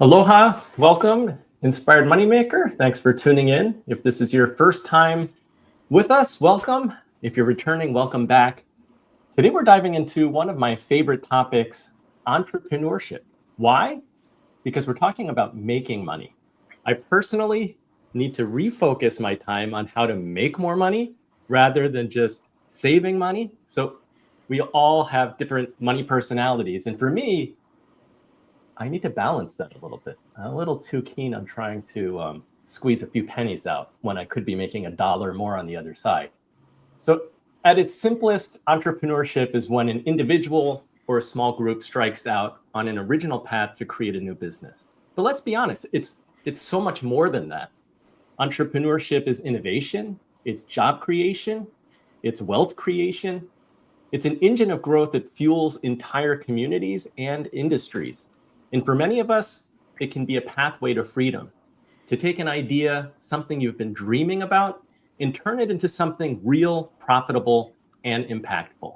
Aloha, welcome, Inspired Moneymaker. Thanks for tuning in. If this is your first time with us, welcome. If you're returning, welcome back. Today we're diving into one of my favorite topics, entrepreneurship. Why? Because we're talking about making money. I personally need to refocus my time on how to make more money rather than just saving money. So we all have different money personalities. And for me, I need to balance that a little bit. I'm a little too keen on trying to squeeze a few pennies out when I could be making $1 more on the other side. So at its simplest, entrepreneurship is when an individual or a small group strikes out on an original path to create a new business. But let's be honest, it's so much more than that. Entrepreneurship is innovation, it's job creation, it's wealth creation. It's an engine of growth that fuels entire communities and industries. And for many of us, it can be a pathway to freedom, to take an idea, something you've been dreaming about, and turn it into something real, profitable, and impactful.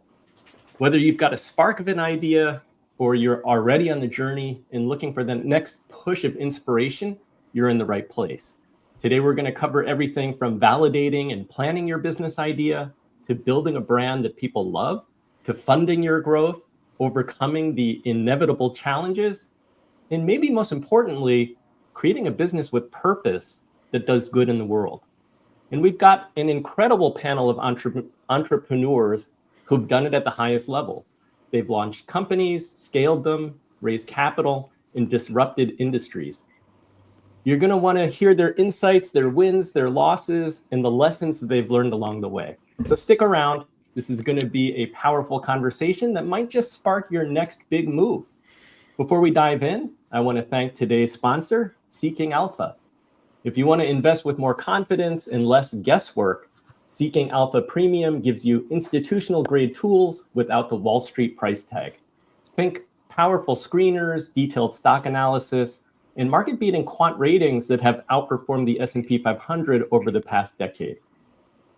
Whether you've got a spark of an idea or you're already on the journey and looking for the next push of inspiration, you're in the right place. Today, we're going to cover everything from validating and planning your business idea to building a brand that people love, to funding your growth, overcoming the inevitable challenges, and maybe most importantly, creating a business with purpose that does good in the world. And we've got an incredible panel of entrepreneurs who've done it at the highest levels. They've launched companies, scaled them, raised capital, and disrupted industries. You're going to want to hear their insights, their wins, their losses, and the lessons that they've learned along the way. So stick around. This is going to be a powerful conversation that might just spark your next big move. Before we dive in, I want to thank today's sponsor, Seeking Alpha. If you want to invest with more confidence and less guesswork, Seeking Alpha Premium gives you institutional grade tools without the Wall Street price tag. Think powerful screeners, detailed stock analysis, and market-beating quant ratings that have outperformed the S&P 500 over the past decade.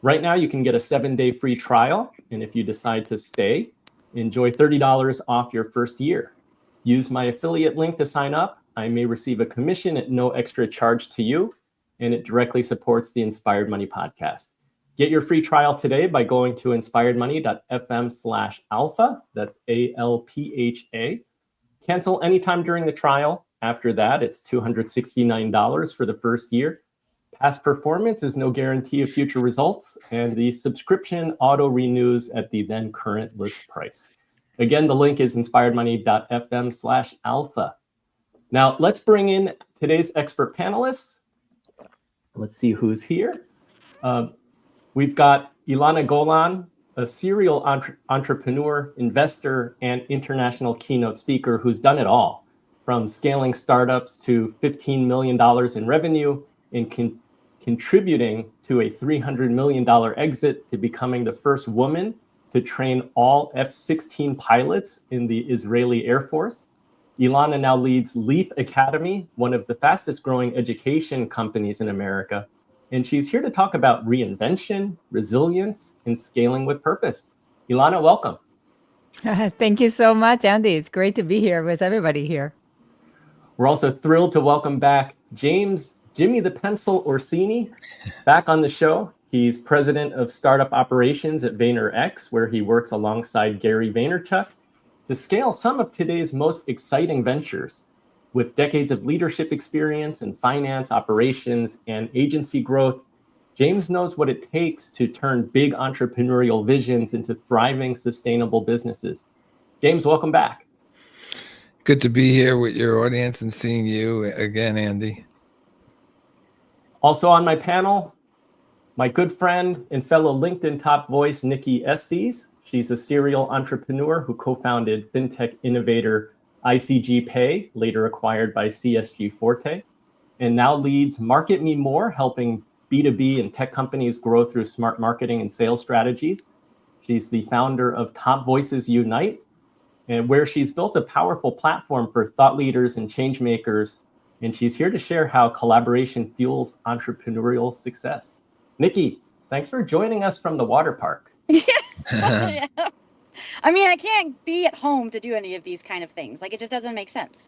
Right now, you can get a 7-day free trial, and if you decide to stay, enjoy $30 off your first year. Use my affiliate link to sign up. I may receive a commission at no extra charge to you, and it directly supports the Inspired Money podcast. Get your free trial today by going to inspiredmoney.fm/alpha. That's ALPHA. Cancel anytime during the trial. After that, it's $269 for the first year. Past performance is no guarantee of future results, and the subscription auto-renews at the then current list price. Again, the link is inspiredmoney.fm/alpha. Now, let's bring in today's expert panelists. Let's see who's here. We've got Ilana Golan, a serial entrepreneur, investor, and international keynote speaker who's done it all, from scaling startups to $15 million in revenue and contributing to a $300 million exit to becoming the first woman to train all F-16 pilots in the Israeli Air Force. Ilana now leads Leap Academy, one of the fastest growing education companies in America. And she's here to talk about reinvention, resilience, and scaling with purpose. Ilana, welcome. Thank you so much, Andy. It's great to be here with everybody here. We're also thrilled to welcome back Jimmy the Pencil Orsini back on the show. He's president of startup operations at VaynerX, where he works alongside Gary Vaynerchuk to scale some of today's most exciting ventures. With decades of leadership experience in finance, operations, and agency growth, James knows what it takes to turn big entrepreneurial visions into thriving, sustainable businesses. James, welcome back. Good to be here with your audience and seeing you again, Andy. Also on my panel, my good friend and fellow LinkedIn top voice, Nikki Estes. She's a serial entrepreneur who co-founded Fintech innovator ICG Pay, later acquired by CSG Forte, and now leads Market Me More, helping B2B and tech companies grow through smart marketing and sales strategies. She's the founder of Top Voices Unite, and where she's built a powerful platform for thought leaders and change makers. And she's here to share how collaboration fuels entrepreneurial success. Nikki, thanks for joining us from the water park. Yeah. I mean, I can't be at home to do any of these kind of things. Like, it just doesn't make sense.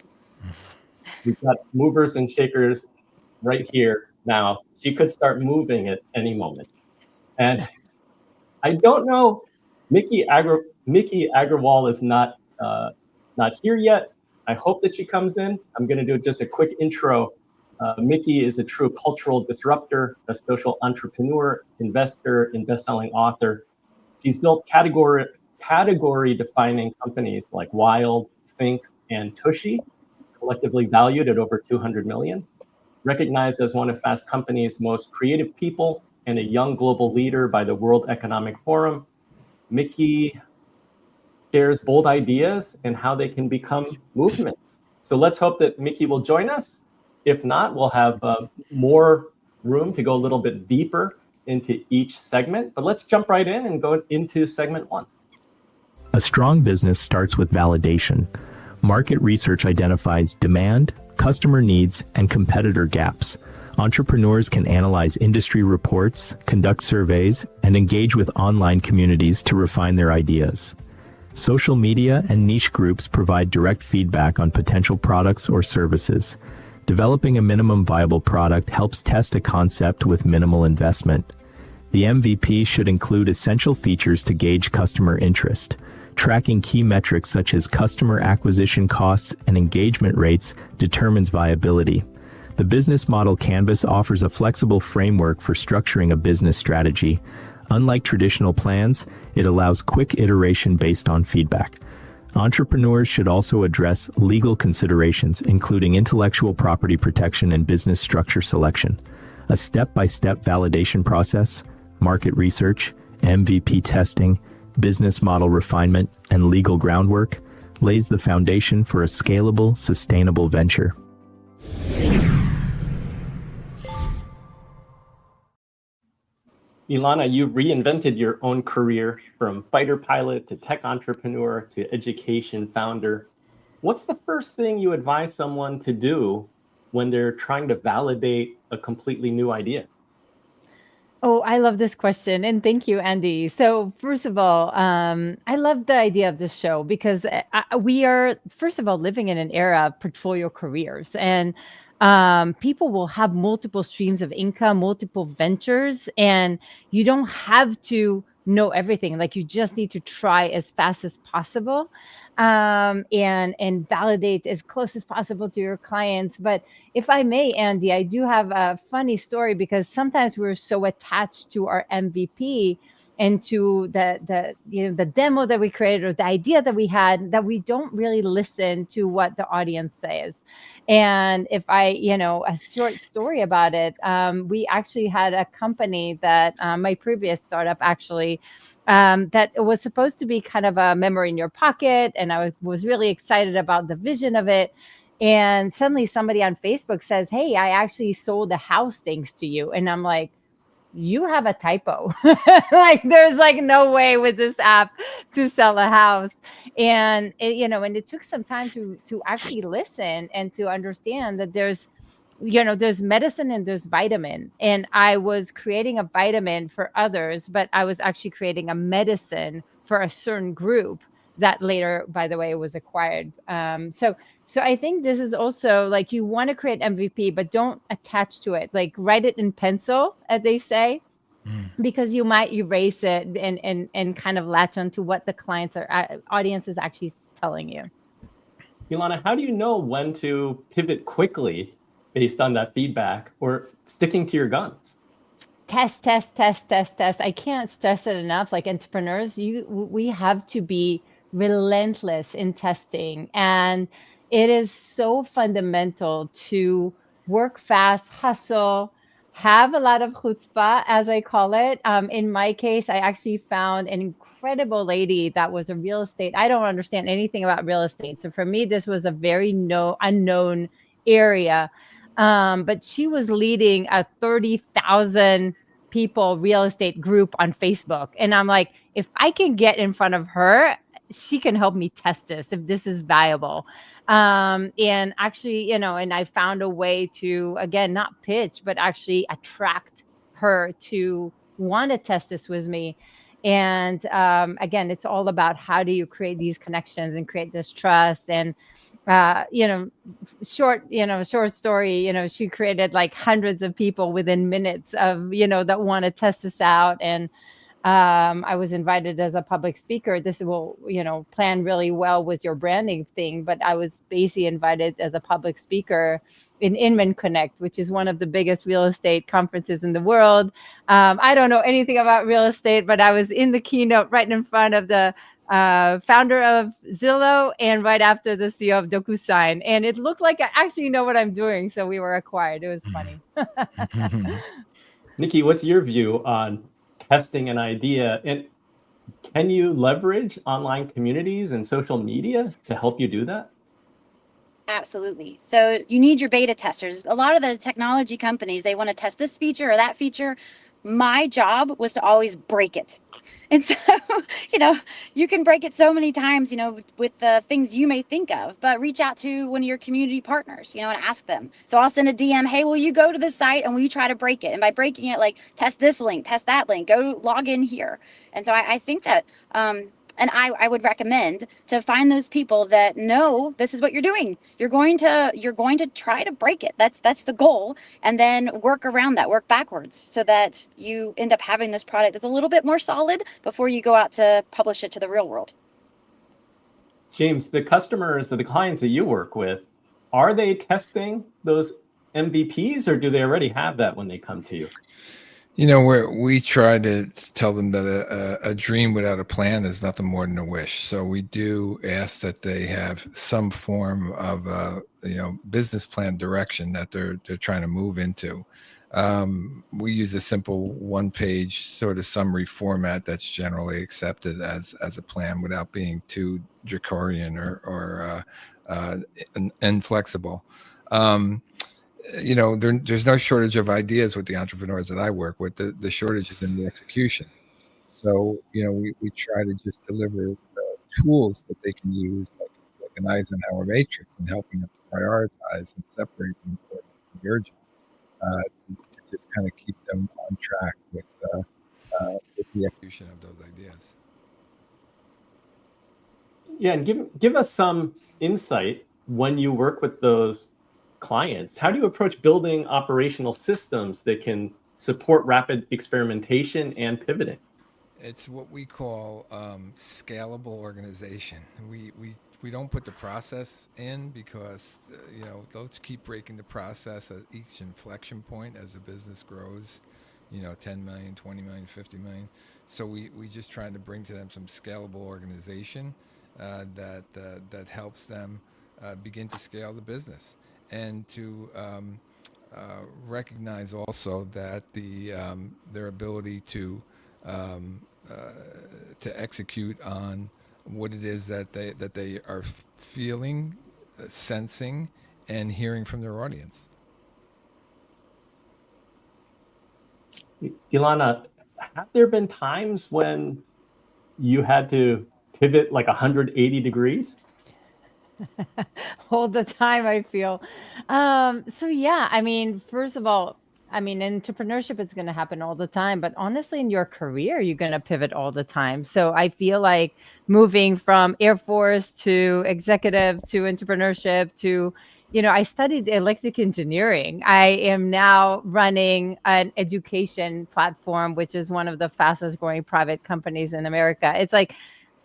We've got movers and shakers right here now. She could start moving at any moment. And I don't know, Mickey Agrawal is not here yet. I hope that she comes in. I'm going to do just a quick intro. Mickey is a true cultural disruptor, a social entrepreneur, investor, and best-selling author. She's built category-defining companies like Wild, Think, and Tushy, collectively valued at over 200 million. Recognized as one of Fast Company's most creative people and a young global leader by the World Economic Forum, Mickey shares bold ideas and how they can become movements. So let's hope that Mickey will join us. If not, we'll have more room to go a little bit deeper into each segment. But let's jump right in and go into segment one. A strong business starts with validation. Market research identifies demand, customer needs, and competitor gaps. Entrepreneurs can analyze industry reports, conduct surveys, and engage with online communities to refine their ideas. Social media and niche groups provide direct feedback on potential products or services. Developing a minimum viable product helps test a concept with minimal investment. The MVP should include essential features to gauge customer interest. Tracking key metrics such as customer acquisition costs and engagement rates determines viability. The business model canvas offers a flexible framework for structuring a business strategy. Unlike traditional plans, it allows quick iteration based on feedback. Entrepreneurs should also address legal considerations, including intellectual property protection and business structure selection. A step-by-step validation process, market research, MVP testing, business model refinement, and legal groundwork lays the foundation for a scalable, sustainable venture. Ilana, you reinvented your own career from fighter pilot to tech entrepreneur to education founder. What's the first thing you advise someone to do when they're trying to validate a completely new idea? Oh, I love this question. And thank you, Andy. So first of all, I love the idea of this show because we are, first of all, living in an era of portfolio careers. And people will have multiple streams of income, multiple ventures, and you don't have to know everything. Like you just need to try as fast as possible and validate as close as possible to your clients. But if I may, Andy, I do have a funny story because sometimes we're so attached to our MVP and to the demo that we created or the idea that we had that we don't really listen to what the audience says. And if I, a short story about it, we actually had a company that my previous startup actually that was supposed to be kind of a memory in your pocket. And I was really excited about the vision of it. And suddenly somebody on Facebook says, "Hey, I actually sold a house thanks to you." And I'm like, you have a typo. Like there's like no way with this app to sell a house. And it took some time to actually listen and to understand that there's medicine and there's vitamin. And I was creating a vitamin for others, but I was actually creating a medicine for a certain group that later, by the way, was acquired. So I think this is also like you want to create MVP, but don't attach to it. Like write it in pencil, as they say, because you might erase it and kind of latch onto what the audience is actually telling you. Ilana, how do you know when to pivot quickly based on that feedback or sticking to your guns? Test. I can't stress it enough. Like entrepreneurs, we have to be relentless in testing. And it is so fundamental to work fast, hustle, have a lot of chutzpah, as I call it. In my case, I actually found an incredible lady that was a real estate. I don't understand anything about real estate. So for me, this was a very unknown area. But she was leading a 30,000 people real estate group on Facebook. And I'm like, if I can get in front of her, she can help me test this, if this is viable. And actually, and I found a way to, again, not pitch, but actually attract her to want to test this with me. And again, it's all about how do you create these connections and create this trust. And short story, she created like hundreds of people within minutes of, that want to test this out. And I was invited as a public speaker. This will, plan really well with your branding thing, but I was basically invited as a public speaker in Inman Connect, which is one of the biggest real estate conferences in the world. I don't know anything about real estate, but I was in the keynote right in front of the founder of Zillow and right after the CEO of DocuSign. And it looked like I actually know what I'm doing. So we were acquired. It was funny. Nikki, what's your view on testing an idea? And can you leverage online communities and social media to help you do that? Absolutely. So you need your beta testers. A lot of the technology companies, they want to test this feature or that feature. My job was to always break it. And so, you can break it so many times, with the things you may think of, but reach out to one of your community partners, and ask them. So I'll send a DM, hey, will you go to this site and will you try to break it? And by breaking it, like test this link, test that link, go log in here. And so I think that, and I would recommend to find those people that know this is what you're doing. You're going to try to break it. That's the goal. And then work around that, work backwards so that you end up having this product that's a little bit more solid before you go out to publish it to the real world. James, the customers or the clients that you work with, are they testing those MVPs or do they already have that when they come to you? We try to tell them that a dream without a plan is nothing more than a wish. So we do ask that they have some form of business plan direction that they're trying to move into. We use a simple one-page sort of summary format that's generally accepted as a plan without being too draconian or inflexible. There's no shortage of ideas with the entrepreneurs that I work with. The shortage is in the execution. So, we try to just deliver tools that they can use, like an Eisenhower Matrix, and helping them to prioritize and separate the important from the urgent, to just kind of keep them on track with the execution of those ideas. Yeah, and give us some insight when you work with those clients. How do you approach building operational systems that can support rapid experimentation and pivoting? It's what we call scalable organization. We don't put the process in because those keep breaking the process at each inflection point as the business grows, 10 million, 20 million, 50 million. So we just try to bring to them some scalable organization that helps them begin to scale the business. And to recognize also that their ability to execute on what it is that they are feeling, sensing, and hearing from their audience. Ilana, have there been times when you had to pivot like 180 degrees? All the time, I feel. So yeah, first of all, in entrepreneurship, it's going to happen all the time, but honestly, in your career, you're going to pivot all the time. So I feel like moving from Air Force to executive to entrepreneurship to, I studied electric engineering. I am now running an education platform, which is one of the fastest growing private companies in America. It's like,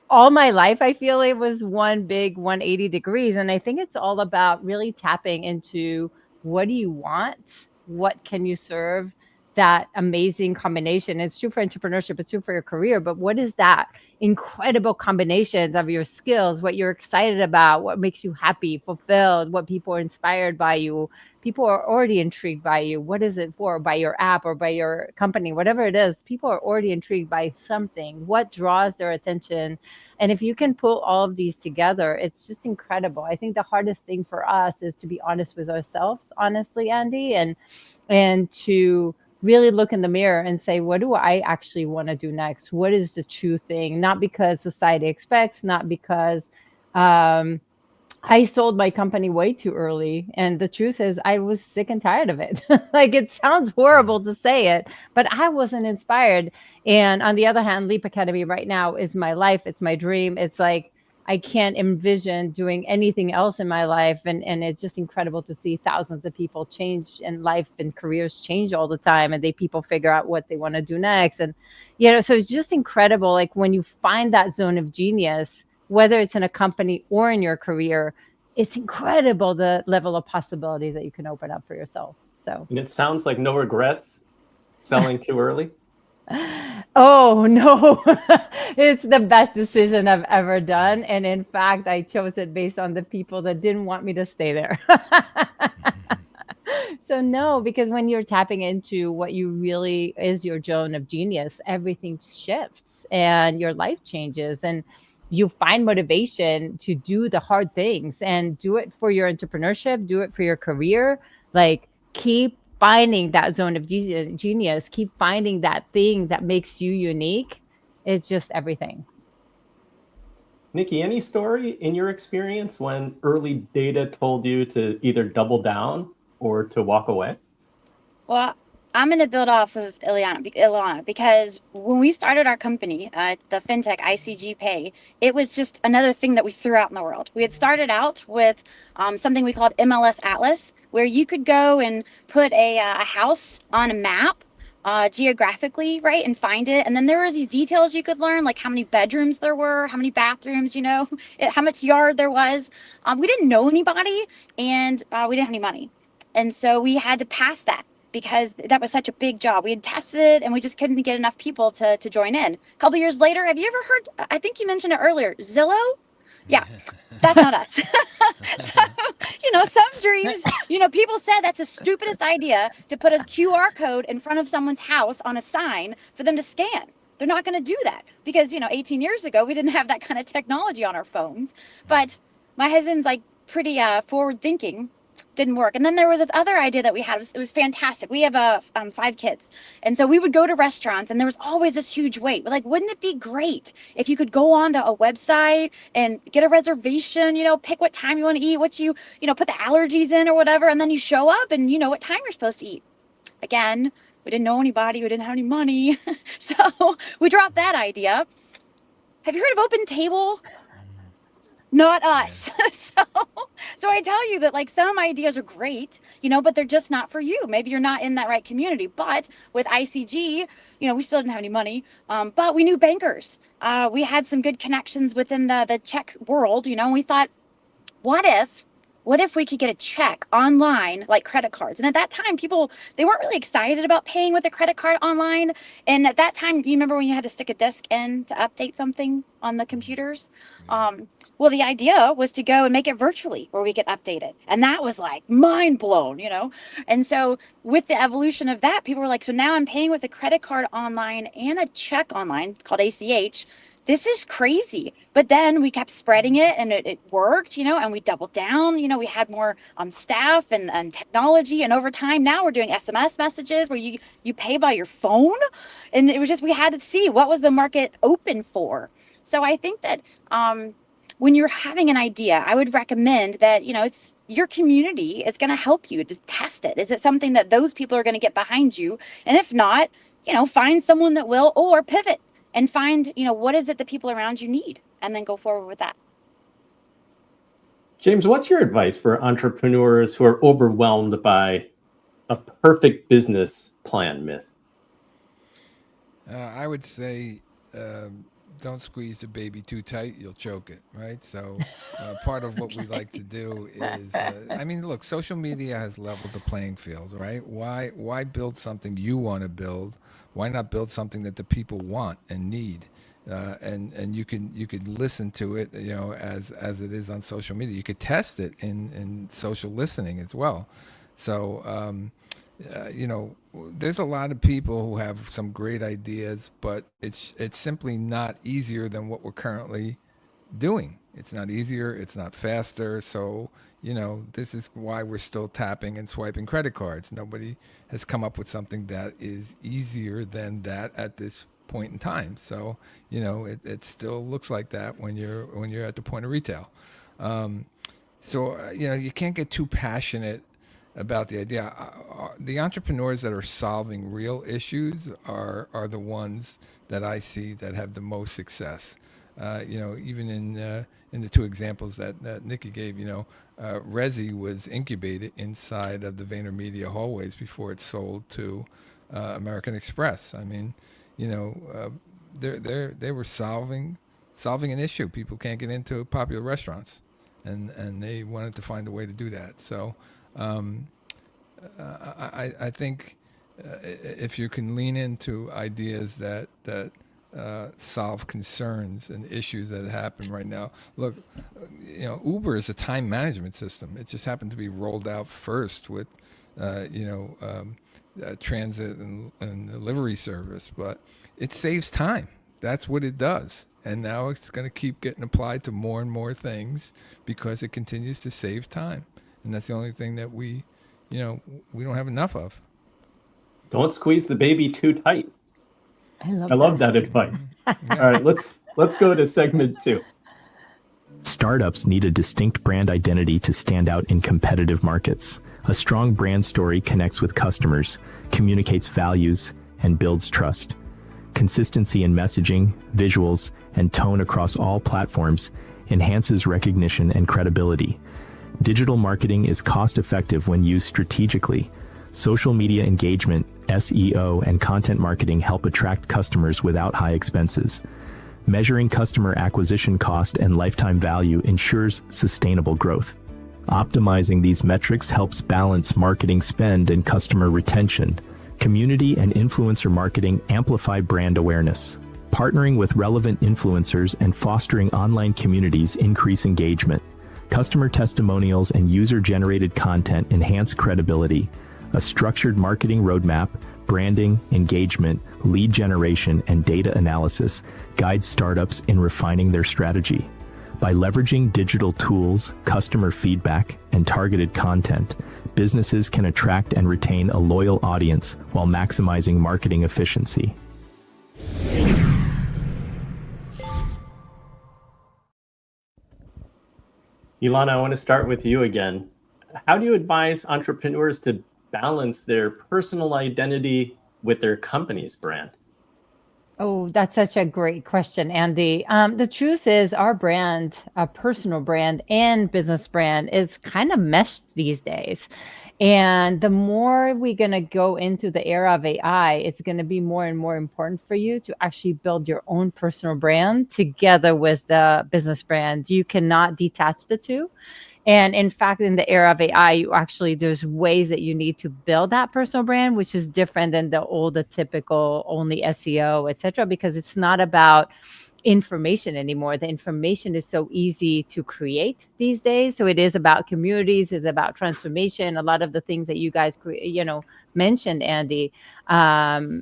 all my life, I feel it was one big 180 degrees. And I think it's all about really tapping into what do you want? What can you serve? That amazing combination. It's true for entrepreneurship, it's true for your career, but what is that incredible combinations of your skills, what you're excited about, what makes you happy, fulfilled, what people are inspired by you, people are already intrigued by you. What is it for? By your app or by your company, whatever it is, people are already intrigued by something. What draws their attention? And if you can pull all of these together, it's just incredible. I think the hardest thing for us is to be honest with ourselves, honestly, Andy, and to really look in the mirror and say, what do I actually want to do next? What is the true thing? Not because society expects, not because I sold my company way too early. And the truth is, I was sick and tired of it. Like, it sounds horrible to say it, but I wasn't inspired. And on the other hand, Leap Academy right now is my life. It's my dream. It's like, I can't envision doing anything else in my life. And it's just incredible to see thousands of people change and life and careers change all the time. And people figure out what they want to do next. And, so it's just incredible. Like, when you find that zone of genius, whether it's in a company or in your career, it's incredible the level of possibilities that you can open up for yourself. So, And it sounds like no regrets selling too early. oh no, it's the best decision I've ever done. And in fact, I chose it based on the people that didn't want me to stay there. So no, because when you're tapping into what you really is your zone of genius, everything shifts and your life changes, and you find motivation to do the hard things and do it for your entrepreneurship, do it for your career. Like, keep finding that zone of genius, keep finding that thing that makes you unique. It's just everything. Nikki, any story in your experience when early data told you to either double down or to walk away? Well, I'm going to build off of Ilana, because when we started our company, the Fintech ICG Pay, it was just another thing that we threw out in the world. We had started out with something we called MLS Atlas, where you could go and put a house on a map geographically, right, and find it. And then there was these details you could learn, like how many bedrooms there were, how many bathrooms, how much yard there was. We didn't know anybody, and we didn't have any money. And so we had to pass that, because that was such a big job. We had tested it and we just couldn't get enough people to join in. A couple years later, have you ever heard, I think you mentioned it earlier, Zillow? Yeah, that's not us. So, some dreams, people said that's the stupidest idea, to put a QR code in front of someone's house on a sign for them to scan. They're not going to do that because, 18 years ago, we didn't have that kind of technology on our phones. But my husband's like pretty forward thinking. Didn't work. And then there was this other idea that we had. It was fantastic. We have 5 kids. And so we would go to restaurants and there was always this huge wait. We're like, wouldn't it be great if you could go onto a website and get a reservation, pick what time you want to eat, what you put the allergies in or whatever. And then you show up and you know what time you're supposed to eat. Again, we didn't know anybody. We didn't have any money. So we dropped that idea. Have you heard of Open Table? Not us. So I tell you that, like, some ideas are great, but they're just not for you. Maybe you're not in that right community. But with ICG, we still didn't have any money, but we knew bankers. We had some good connections within the check world, and we thought, what if we could get a check online, like credit cards? And at that time, people, they weren't really excited about paying with a credit card online. And at that time, you remember when you had to stick a disc in to update something on the computers? Well, the idea was to go and make it virtually where we could update it. And that was like mind blown, And so with the evolution of that, people were like, so now I'm paying with a credit card online and a check online called ACH. This is crazy. But then we kept spreading it and it worked, and we doubled down, we had more staff and technology. And over time, now we're doing SMS messages where you pay by your phone. And it was just, we had to see what was the market open for. So I think that when you're having an idea, I would recommend that, it's your community is going to help you to test it. Is it something that those people are going to get behind you? And if not, find someone that will, or pivot and find, what is it that people around you need, and then go forward with that. James, what's your advice for entrepreneurs who are overwhelmed by a perfect business plan myth? I would say don't squeeze the baby too tight, you'll choke it, right? So part of what we like to do is, look, social media has leveled the playing field, right? Why build something you want to build? Why not build something that the people want and need? And you could listen to it, as it is on social media. You could test it in social listening as well. So, there's a lot of people who have some great ideas, but it's simply not easier than what we're currently doing. It's not easier. It's not faster. So, this is why we're still tapping and swiping credit cards. Nobody has come up with something that is easier than that at this point in time. So, it still looks like that when you're at the point of retail. So you can't get too passionate about the idea. The entrepreneurs that are solving real issues are the ones that I see that have the most success. Even in the two examples that Nikki gave, Resi was incubated inside of the VaynerMedia hallways before it sold to American Express. I mean, they were solving an issue. People can't get into popular restaurants, and they wanted to find a way to do that. So I think if you can lean into ideas that solve concerns and issues that happen right now. Look, Uber is a time management system. It just happened to be rolled out first with, transit and delivery service, but it saves time. That's what it does. And now it's going to keep getting applied to more and more things because it continues to save time. And that's the only thing that we don't have enough of. Don't squeeze the baby too tight. I love that advice. All right, let's go to segment 2. Startups need a distinct brand identity to stand out in competitive markets. A strong brand story connects with customers, communicates values, and builds trust. Consistency in messaging, visuals, and tone across all platforms enhances recognition and credibility. Digital marketing is cost-effective when used strategically. Social media engagement, SEO, and content marketing help attract customers without high expenses. Measuring customer acquisition cost and lifetime value ensures sustainable growth. Optimizing these metrics helps balance marketing spend and customer retention. Community and influencer marketing amplify brand awareness. Partnering with relevant influencers and fostering online communities increase engagement. Customer testimonials and user-generated content enhance credibility. A structured marketing roadmap, branding, engagement, lead generation, and data analysis guides startups in refining their strategy. By leveraging digital tools, customer feedback, and targeted content, businesses can attract and retain a loyal audience while maximizing marketing efficiency. Ilana, I want to start with you again. How do you advise entrepreneurs to balance their personal identity with their company's brand? Oh, that's such a great question, Andy. The truth is our brand, a personal brand and business brand, is kind of meshed these days. And the more we're going to go into the era of AI, it's going to be more and more important for you to actually build your own personal brand together with the business brand. You cannot detach the two. And in fact, in the era of AI, there's ways that you need to build that personal brand, which is different than the typical only SEO, et cetera, because it's not about information anymore. The information is so easy to create these days. So it is about communities, it's about transformation. A lot of the things that you guys, mentioned, Andy,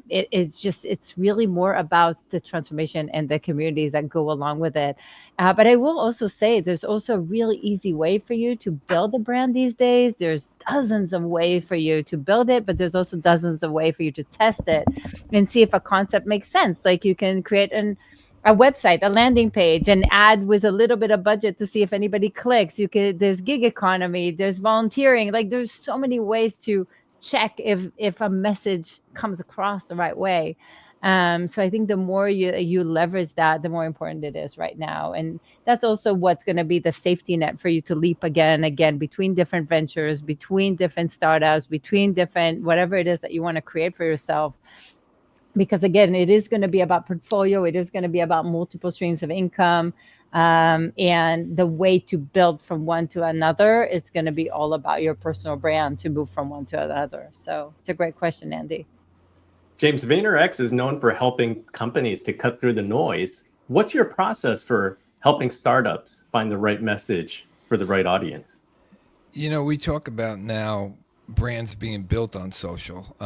it's really more about the transformation and the communities that go along with it. But I will also say there's also a really easy way for you to build a brand these days. There's dozens of ways for you to build it, but there's also dozens of ways for you to test it and see if a concept makes sense. Like you can create a website, a landing page, and add with a little bit of budget to see if anybody clicks. There's gig economy, there's volunteering. Like there's so many ways to check if a message comes across the right way. So I think the more you leverage that, the more important it is right now. And that's also what's going to be the safety net for you to leap again between different ventures, between different startups, between different, whatever it is that you want to create for yourself. Because again, it is going to be about portfolio. It is going to be about multiple streams of income. And the way to build from one to another is going to be all about your personal brand to move from one to another. So it's a great question, Andy. James, VaynerX is known for helping companies to cut through the noise. What's your process for helping startups find the right message for the right audience? We talk about now brands being built on social.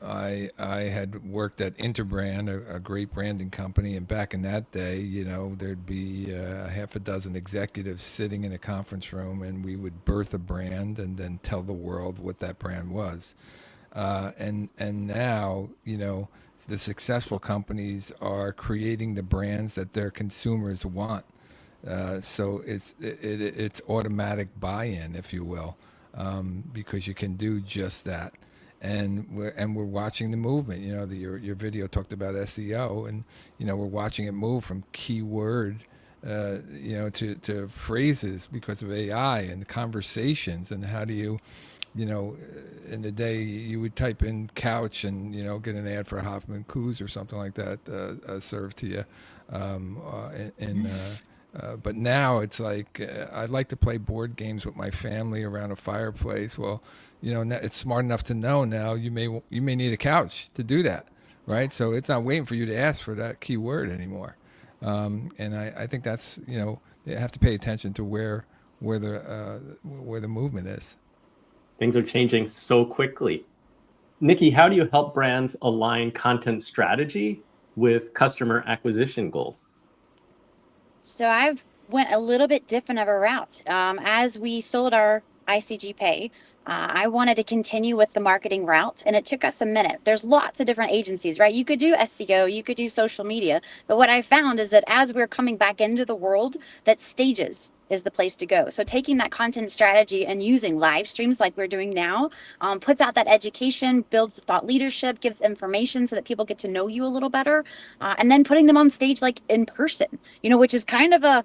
I had worked at Interbrand, a great branding company, and back in that day, there'd be half a dozen executives sitting in a conference room, and we would birth a brand and then tell the world what that brand was. And now, the successful companies are creating the brands that their consumers want. So it's automatic buy-in, if you will, because you can do just that. And we're watching the movement. You know, your video talked about SEO, and you know, we're watching it move from keyword, to phrases because of AI and conversations. And how do you, in the day you would type in couch and get an ad for Hoffman Coos or something like that served to you, but now it's like I'd like to play board games with my family around a fireplace. Well, it's smart enough to know now you may need a couch to do that, right? So it's not waiting for you to ask for that keyword anymore. And I think that's you have to pay attention to where the movement is. Things are changing so quickly. Nikki, how do you help brands align content strategy with customer acquisition goals? So I've went a little bit different of a route. As we sold our ICG Pay, I wanted to continue with the marketing route, and it took us a minute. There's lots of different agencies, right? You could do SEO, you could do social media, but what I found is that as we're coming back into the world, that Stages is the place to go. So taking that content strategy and using live streams like we're doing now, puts out that education, builds thought leadership, gives information so that people get to know you a little better, and then putting them on stage like in person, which is kind of a,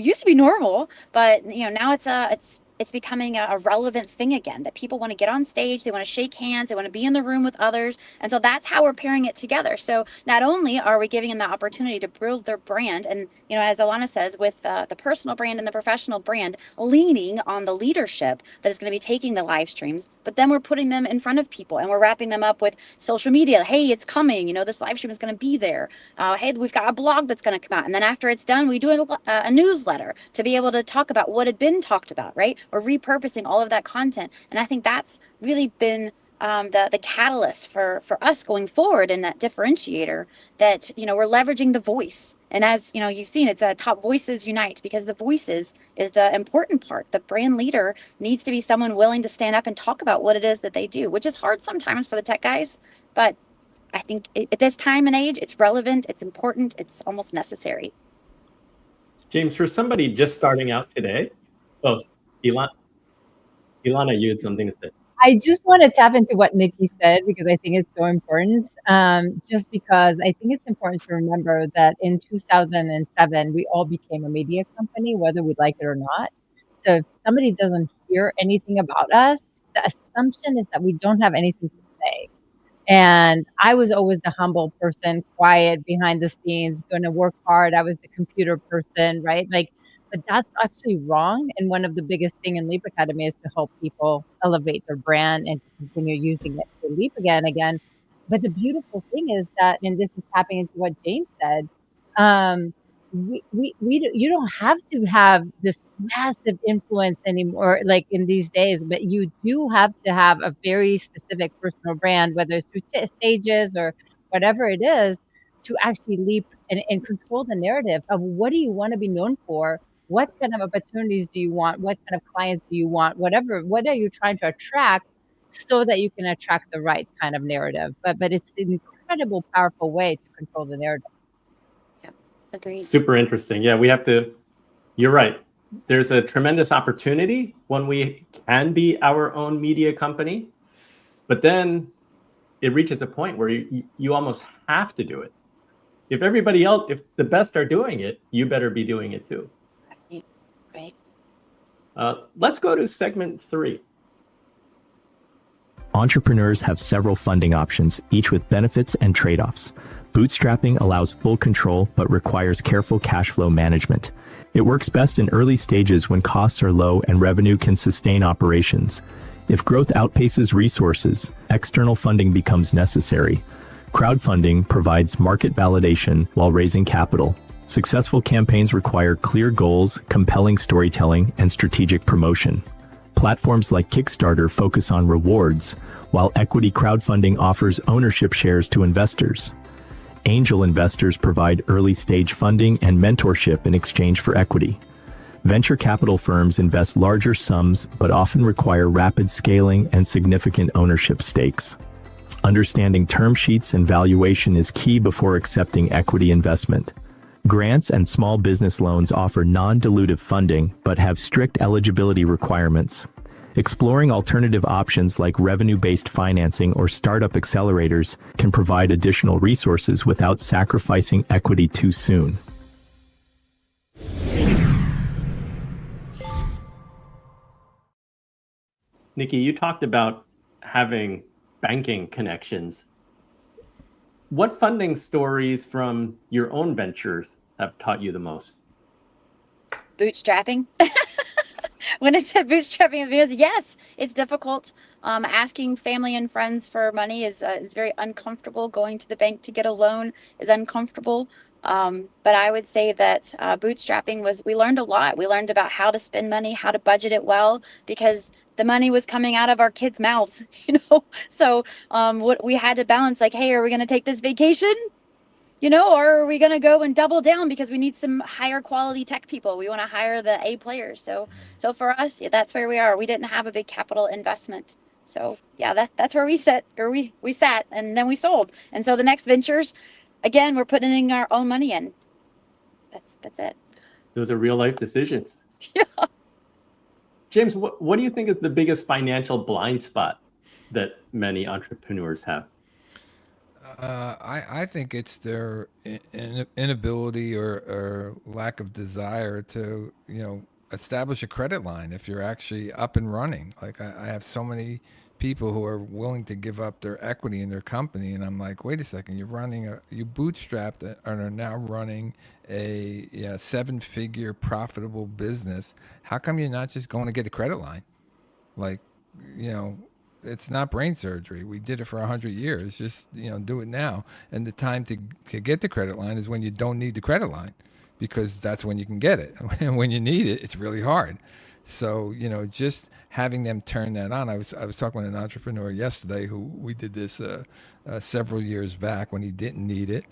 used to be normal, but now it's becoming a relevant thing again, that people want to get on stage, they want to shake hands, they want to be in the room with others. And so that's how we're pairing it together. So not only are we giving them the opportunity to build their brand, and as Ilana says, with the personal brand and the professional brand, leaning on the leadership that is going to be taking the live streams, but then we're putting them in front of people and we're wrapping them up with social media. Hey, it's coming, this live stream is going to be there. Hey, we've got a blog that's going to come out. And then after it's done, we do a newsletter to be able to talk about what had been talked about, right? Or repurposing all of that content. And I think that's really been the catalyst for us going forward, and that differentiator that, we're leveraging the voice. And as you've seen, it's a top voices unite, because the voices is the important part. The brand leader needs to be someone willing to stand up and talk about what it is that they do, which is hard sometimes for the tech guys. But I think at this time and age, it's relevant, it's important, it's almost necessary. James, for somebody just starting out today, Ilana, you had something to say. I just want to tap into what Nikki said, because I think it's so important. Just because I think it's important to remember that in 2007, we all became a media company, whether we like it or not. So if somebody doesn't hear anything about us, the assumption is that we don't have anything to say. And I was always the humble person, quiet behind the scenes, going to work hard. I was the computer person, right? But that's actually wrong. And one of the biggest thing in Leap Academy is to help people elevate their brand and to continue using it to leap again. But the beautiful thing is that, and this is tapping into what James said, you don't have to have this massive influence anymore, like in these days, but you do have to have a very specific personal brand, whether it's through Stages or whatever it is, to actually leap and control the narrative of what do you want to be known for? What kind of opportunities do you want? What kind of clients do you want? What are you trying to attract so that you can attract the right kind of narrative? But it's an incredible, powerful way to control the narrative. Yeah, agreed. Super interesting. Yeah, you're right. There's a tremendous opportunity when we can be our own media company, but then it reaches a point where you almost have to do it. If everybody else, if the best are doing it, you better be doing it too. Right. Let's go to segment 3. Entrepreneurs have several funding options, each with benefits and trade-offs. Bootstrapping allows full control, but requires careful cash flow management. It works best in early stages when costs are low and revenue can sustain operations. If growth outpaces resources, external funding becomes necessary. Crowdfunding provides market validation while raising capital. Successful campaigns require clear goals, compelling storytelling, and strategic promotion. Platforms like Kickstarter focus on rewards, while equity crowdfunding offers ownership shares to investors. Angel investors provide early-stage funding and mentorship in exchange for equity. Venture capital firms invest larger sums but often require rapid scaling and significant ownership stakes. Understanding term sheets and valuation is key before accepting equity investment. Grants and small business loans offer non-dilutive funding, but have strict eligibility requirements. Exploring alternative options like revenue-based financing or startup accelerators can provide additional resources without sacrificing equity too soon. Nikki, you talked about having banking connections. What funding stories from your own ventures have taught you the most? Bootstrapping. When it said bootstrapping, because yes, it's difficult. Asking family and friends for money is very uncomfortable. Going to the bank to get a loan is uncomfortable. But I would say that bootstrapping we learned a lot. We learned about how to spend money, how to budget it well, because the money was coming out of our kids' mouths, So what we had to balance, like, hey, are we going to take this vacation? Or are we going to go and double down because we need some higher quality tech people? We want to hire the A players. So for us, that's where we are. We didn't have a big capital investment. So yeah, that's where we sat, and then we sold. And so the next ventures, again, we're putting our own money in. That's it. Those are real life decisions. Yeah. James, what do you think is the biggest financial blind spot that many entrepreneurs have? I think it's their inability or lack of desire to, establish a credit line if you're actually up and running. Like I have so many people who are willing to give up their equity in their company, and I'm like, wait a second, you bootstrapped and are now running a 7-figure profitable business. How come you're not just going to get a credit line? Like, it's not brain surgery. We did it for 100 years. Just, do it now. And the time to get the credit line is when you don't need the credit line, because that's when you can get it. And when you need it, it's really hard. So, just having them turn that on. I was talking with an entrepreneur yesterday who we did this several years back when he didn't need it.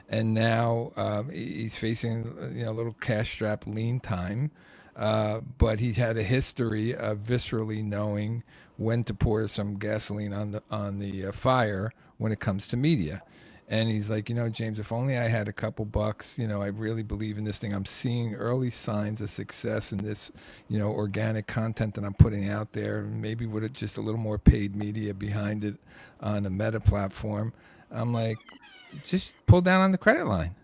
And now he's facing, a little cash strap lean time. But he had a history of viscerally knowing when to pour some gasoline on the fire when it comes to media. And he's like, James, if only I had a couple bucks, I really believe in this thing. I'm seeing early signs of success in this, organic content that I'm putting out there, maybe with just a little more paid media behind it on a meta platform. I'm like, just pull down on the credit line.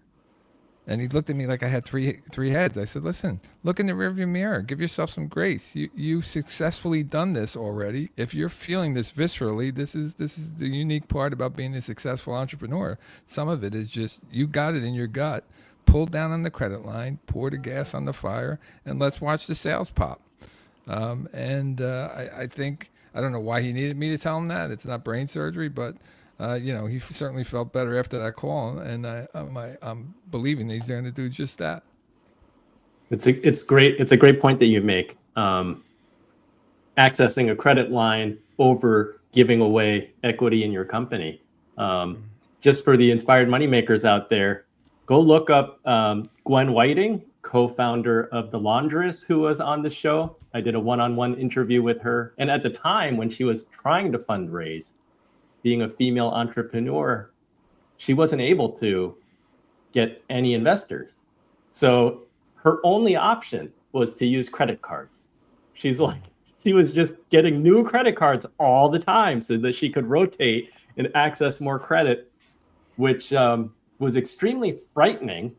And he looked at me like I had three heads. I said, listen, look in the rearview mirror. Give yourself some grace. You successfully done this already. If you're feeling this viscerally, this is the unique part about being a successful entrepreneur. Some of it is just you got it in your gut. Pull down on the credit line, pour the gas on the fire, and let's watch the sales pop. I think, I don't know why he needed me to tell him that. It's not brain surgery, but he certainly felt better after that call, and I'm believing that he's going to do just that. It's great. It's a great point that you make. Accessing a credit line over giving away equity in your company. Just for the inspired moneymakers out there, go look up Gwen Whiting, co-founder of The Laundress, who was on the show. I did a one-on-one interview with her, and at the time when she was trying to fundraise, being a female entrepreneur, she wasn't able to get any investors. So her only option was to use credit cards. She was just getting new credit cards all the time so that she could rotate and access more credit, which was extremely frightening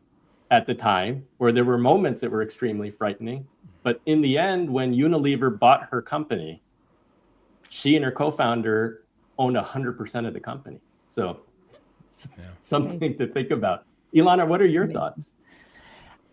at the time, where there were moments that were extremely frightening. But in the end, when Unilever bought her company, she and her co-founder owned 100% of the company. So something to think about. Ilana, what are your thoughts?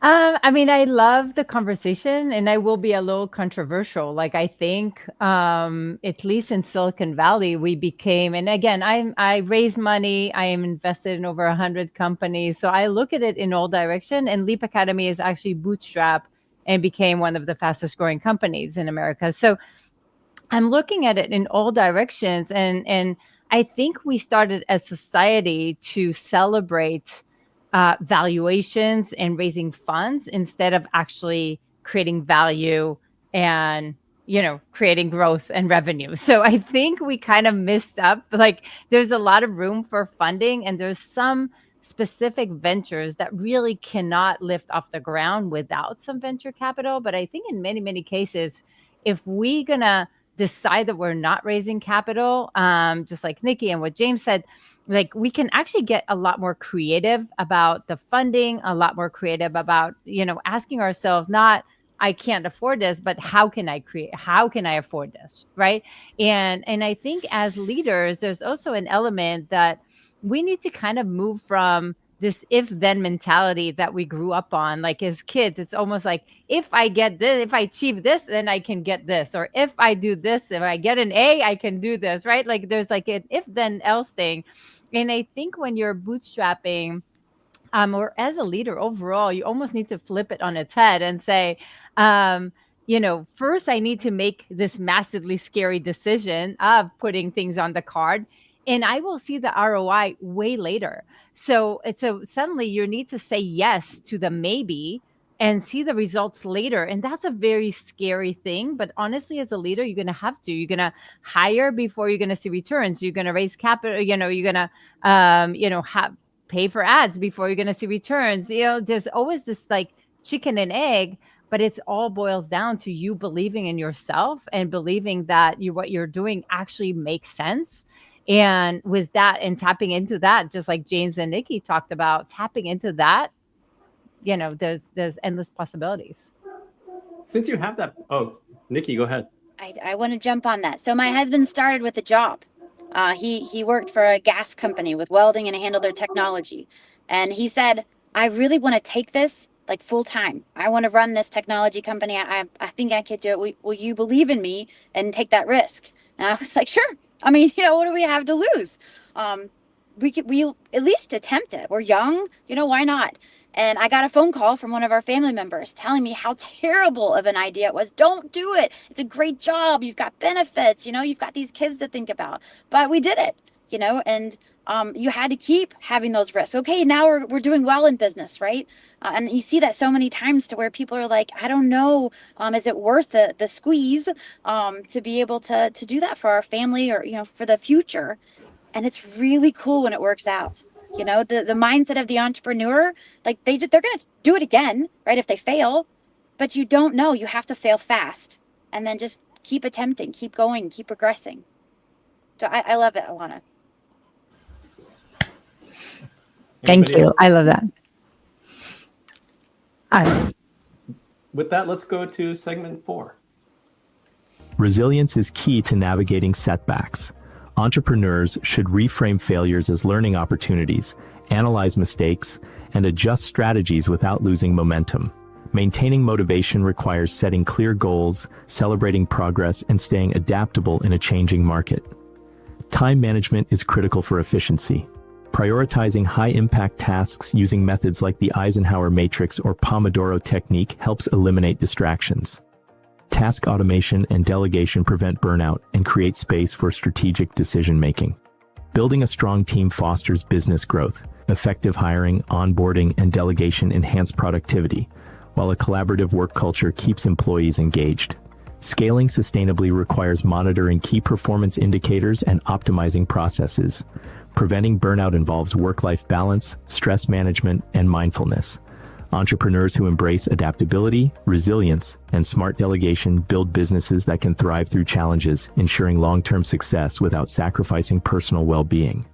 I love the conversation, and I will be a little controversial. Like, I think, at least in Silicon Valley, we became, and again, I raised money. I am invested in over 100 companies. So I look at it in all direction, and Leap Academy is actually bootstrapped and became one of the fastest growing companies in America. So I'm looking at it in all directions. And I think we started as society to celebrate valuations and raising funds instead of actually creating value and, creating growth and revenue. So I think we kind of missed up. Like, there's a lot of room for funding, and there's some specific ventures that really cannot lift off the ground without some venture capital. But I think in many, many cases, if we're going to decide that we're not raising capital, just like Nikki and what James said, like we can actually get a lot more creative about the funding, a lot more creative about, asking ourselves, not, I can't afford this, but how can I afford this? Right. And I think as leaders, there's also an element that we need to kind of move from this if-then mentality that we grew up on. Like as kids, it's almost like, if I get this, if I achieve this, then I can get this. Or if I do this, if I get an A, I can do this, right? Like there's like an if-then else thing. And I think when you're bootstrapping, or as a leader overall, you almost need to flip it on its head and say, first I need to make this massively scary decision of putting things on the card, and I will see the ROI way later. So suddenly you need to say yes to the maybe and see the results later. And that's a very scary thing. But honestly, as a leader, you're going to hire before you're going to see returns. You're going to raise capital, you're going to, pay for ads before you're going to see returns. There's always this like chicken and egg, but it's all boils down to you believing in yourself and believing that what you're doing actually makes sense. And with that and tapping into that, just like James and Nikki talked about, tapping into that, there's endless possibilities. Since you have that, Nikki, go ahead. I want to jump on that. So my husband started with a job. He worked for a gas company with welding and handled their technology. And he said, I really want to take this like full time. I want to run this technology company. I think I could do it. Will you believe in me and take that risk? And I was like, sure. I mean, what do we have to lose? We'll at least attempt it. We're young, why not? And I got a phone call from one of our family members telling me how terrible of an idea it was. Don't do it. It's a great job. You've got benefits, you've got these kids to think about. But we did it, and you had to keep having those risks. Okay, now we're doing well in business, right? And you see that so many times to where people are like, I don't know, is it worth the squeeze to be able to do that for our family or, for the future? And it's really cool when it works out. The mindset of the entrepreneur, like they're going to do it again, right? If they fail, but you don't know, you have to fail fast and then just keep attempting, keep going, keep progressing. So I love it, Ilana. Thank you. I love that. With that, let's go to segment 4. Resilience is key to navigating setbacks. Entrepreneurs should reframe failures as learning opportunities, analyze mistakes, and adjust strategies without losing momentum. Maintaining motivation requires setting clear goals, celebrating progress, and staying adaptable in a changing market. Time management is critical for efficiency. Prioritizing high-impact tasks using methods like the Eisenhower Matrix or Pomodoro technique helps eliminate distractions. Task automation and delegation prevent burnout and create space for strategic decision-making. Building a strong team fosters business growth. Effective hiring, onboarding, and delegation enhance productivity, while a collaborative work culture keeps employees engaged. Scaling sustainably requires monitoring key performance indicators and optimizing processes. Preventing burnout involves work-life balance, stress management, and mindfulness. Entrepreneurs who embrace adaptability, resilience, and smart delegation build businesses that can thrive through challenges, ensuring long-term success without sacrificing personal well-being.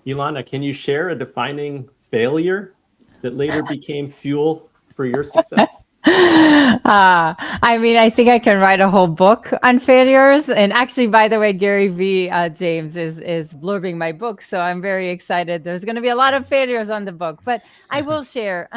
Ilana, can you share a defining failure that later became fuel for your success? I think I can write a whole book on failures. And actually, by the way, Gary V. James is blurbing my book. So I'm very excited. There's going to be a lot of failures on the book, but I will share.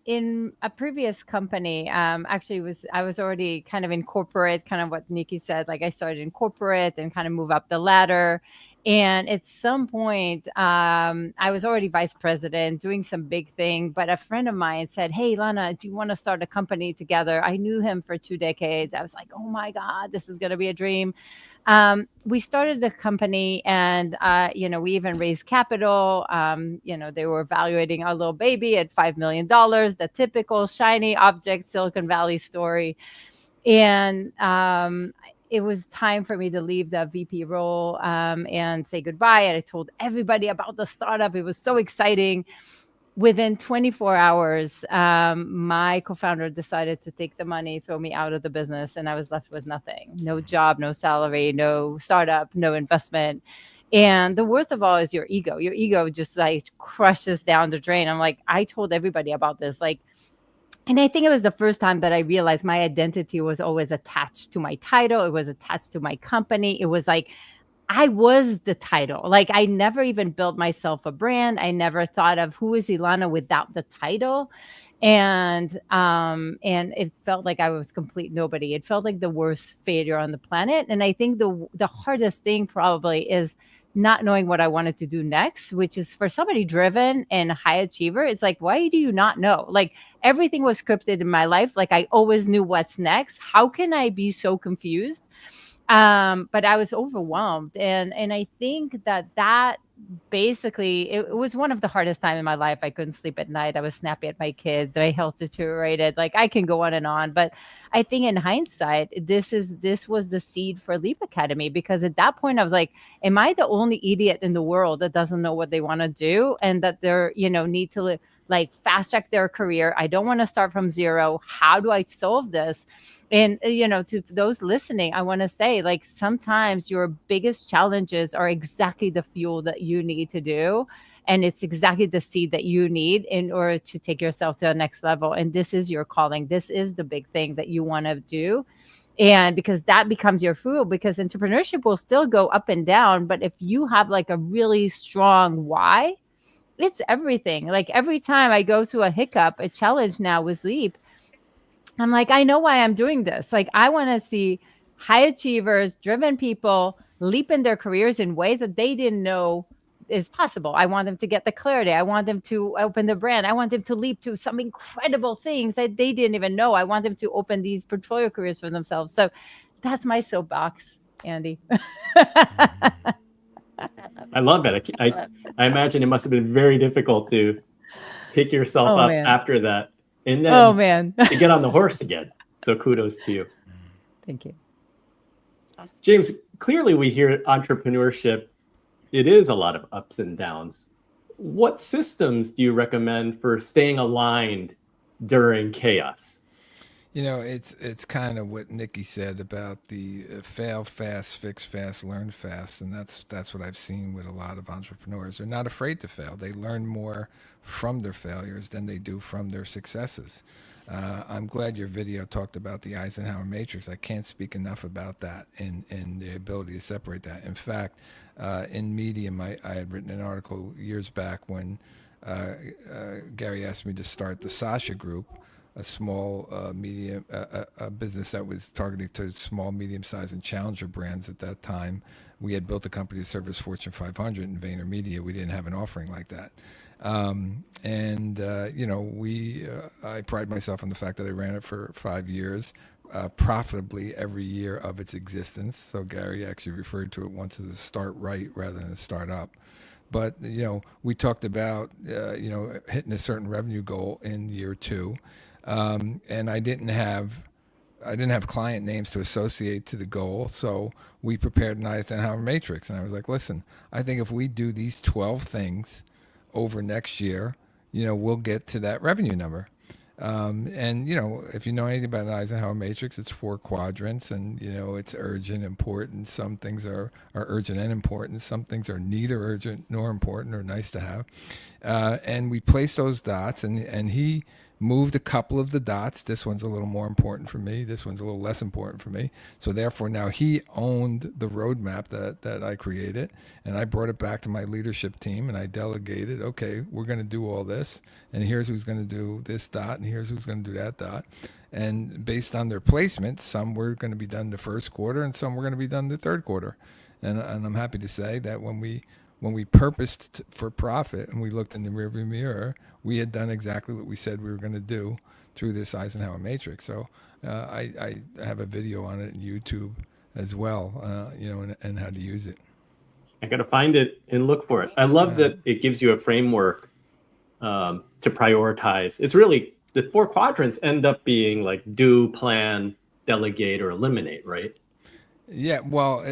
In a previous company, I was already kind of in corporate, kind of what Nikki said, like I started in corporate and kind of move up the ladder. And at some point, I was already vice president doing some big thing, but a friend of mine said, hey, Ilana, do you want to start a company together? I knew him for 2 decades. I was like, oh my God, this is going to be a dream. We started the company and, we even raised capital. They were evaluating our little baby at $5 million, the typical shiny object Silicon Valley story. And it was time for me to leave the VP role and say goodbye. And I told everybody about the startup. It was so exciting. Within 24 hours, my co-founder decided to take the money, throw me out of the business, and I was left with nothing. No job, no salary, no startup, no investment. And the worst of all is your ego. Your ego just like crushes down the drain. I'm like, I told everybody about this. Like, and I think it was the first time that I realized my identity was always attached to my title. It was attached to my company. It was like, I was the title. Like, I never even built myself a brand. I never thought of who is Ilana without the title. And it felt like I was complete nobody. It felt like the worst failure on the planet. And I think the hardest thing probably is not knowing what I wanted to do next, which is for somebody driven and high achiever. It's like, why do you not know? Like, everything was scripted in my life. Like, I always knew what's next. How can I be so confused? But I was overwhelmed. And I think that basically, it was one of the hardest time in my life. I couldn't sleep at night. I was snappy at my kids. My health deteriorated. Like, I can go on and on. But I think in hindsight, this was the seed for Leap Academy, because at that point I was like, am I the only idiot in the world that doesn't know what they want to do, and that they're, need to like fast track their career? I don't want to start from zero. How do I solve this? And, to those listening, I want to say, like, sometimes your biggest challenges are exactly the fuel that you need to do. And it's exactly the seed that you need in order to take yourself to the next level. And this is your calling. This is the big thing that you want to do. And because that becomes your fuel, because entrepreneurship will still go up and down. But if you have like a really strong why, it's everything. Like, every time I go through a hiccup, a challenge now with Leap, I'm like, I know why I'm doing this. Like, I want to see high achievers, driven people leap in their careers in ways that they didn't know is possible. I want them to get the clarity. I want them to open the brand. I want them to leap to some incredible things that they didn't even know. I want them to open these portfolio careers for themselves. So that's my soapbox, Andy. I love it. I imagine it must have been very difficult to pick yourself up after that. And then to get on the horse again. So kudos to you. Thank you. Awesome. James, clearly we hear entrepreneurship, it is a lot of ups and downs. What systems do you recommend for staying aligned during chaos? It's kind of what Nikki said about the fail fast, fix fast, learn fast. And that's what I've seen with a lot of entrepreneurs. They're not afraid to fail. They learn more from their failures than they do from their successes. I'm glad your video talked about the Eisenhower Matrix. I can't speak enough about that and the ability to separate that. In fact, in Medium, I had written an article years back when Gary asked me to start the Sasha Group, a small medium a business that was targeted to small, medium-sized, and challenger brands at that time. We had built a company to service Fortune 500 in VaynerMedia. We didn't have an offering like that. I pride myself on the fact that I ran it for 5 years, profitably every year of its existence. So Gary actually referred to it once as a start right rather than a start-up. But, we talked about, hitting a certain revenue goal in year 2. And I didn't have client names to associate to the goal. So we prepared an Eisenhower Matrix. And I was like, listen, I think if we do these 12 things over next year, we'll get to that revenue number. If you know anything about an Eisenhower Matrix, it's 4 quadrants, and, it's urgent, important. Some things are urgent and important. Some things are neither urgent nor important or nice to have. And we placed those dots, and he moved a couple of the dots. This one's a little more important for me. This one's a little less important for me. So therefore, now he owned the roadmap that I created, and I brought it back to my leadership team, and I delegated, okay, we're going to do all this, and here's who's going to do this dot, and here's who's going to do that dot. And based on their placement, some were going to be done the first quarter, and some were going to be done the third quarter. And I'm happy to say that when we purposed for profit and we looked in the rearview mirror, we had done exactly what we said we were going to do through this Eisenhower Matrix. So I have a video on it on YouTube as well, and how to use it. I got to find it and look for it. I love that it gives you a framework to prioritize. It's really, the 4 quadrants end up being like do, plan, delegate or eliminate, right? Yeah, well,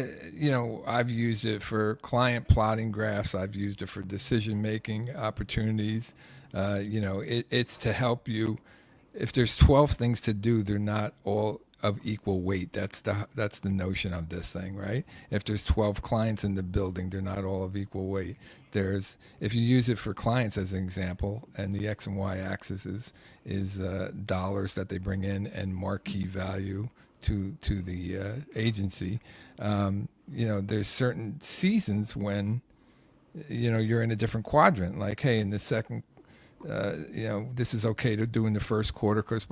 I've used it for client plotting graphs. I've used it for decision-making opportunities. It's to help you. If there's 12 things to do, they're not all of equal weight. That's the notion of this thing, right? If there's 12 clients in the building, they're not all of equal weight. If you use it for clients as an example, and the X and Y axis is dollars that they bring in and marquee value to the agency. There's certain seasons when you're in a different quadrant. Like, hey, in the second, this is okay to do in the first quarter, because